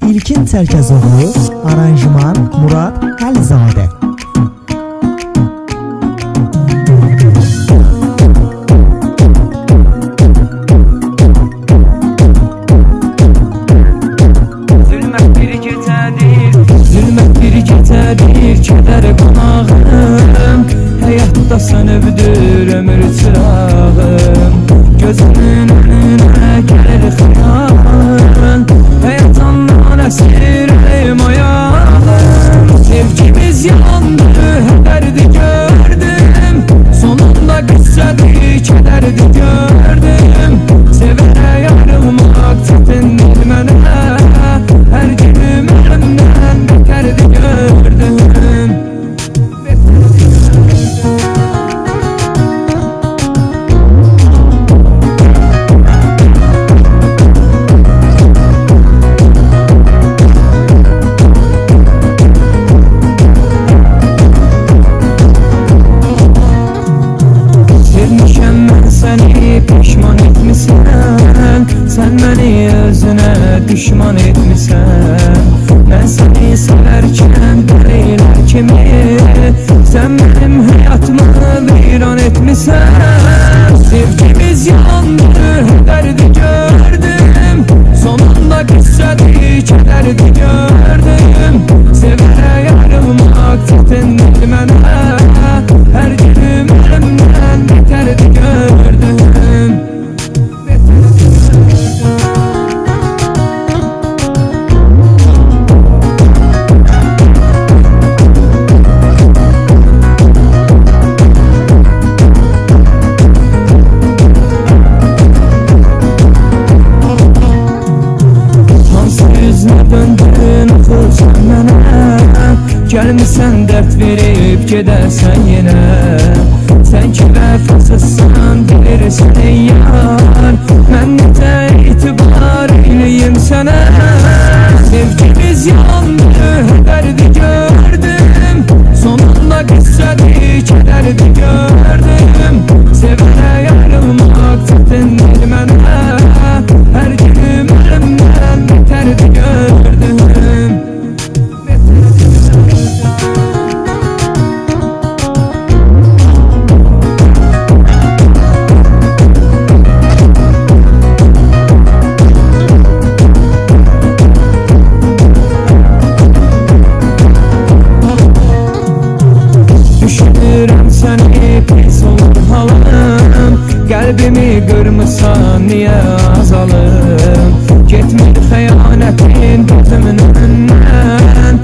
İlkin Çərkəzoğlu, aranjman Murad Əlizadə. Kədər qonağım, həyatda sönübdür ömür çırağım. Gözümün önünə gəlir xəyalın, həyatından əsir əleyim ayağım. Sevgimiz yandı, hədərdi gördüm, sonunda qüssədi, kədərdi gördüm. Sevərək ayrılmaq çətindir mənə, hər günüm əlimdən betərdi gördüm. Pişman etmişsən, sən məni özünə düşman etmişsən. Mən səni sevərkən dəlilər kimi, sən mənim həyatımı viran etmişsən. Sevgimiz yandı, hədərdi gördüm, sonunda qüssədi, kədərdi gördüm. Sevərək ayrılmaq çətindir mənə, hər günüm əlimdən betərdi gördüm. Gəlmisən dərd verib gedəsən yenə, sən ki vəfasızsan bilirsən ey yar, mən necə etibar eləyim sənə. Sevgimiz yandı, hədərdi gördüm, sonunda qüssədi, kədərdi gördüm. Sevərək ayrılmaq çətindir mənə, hər günüm əlimdən betərdi gördüm. Düşünürəm səni pis olur halım, qəlbimi qırmısan niyə azalım? Getmir xəyanətin gözümün önündən,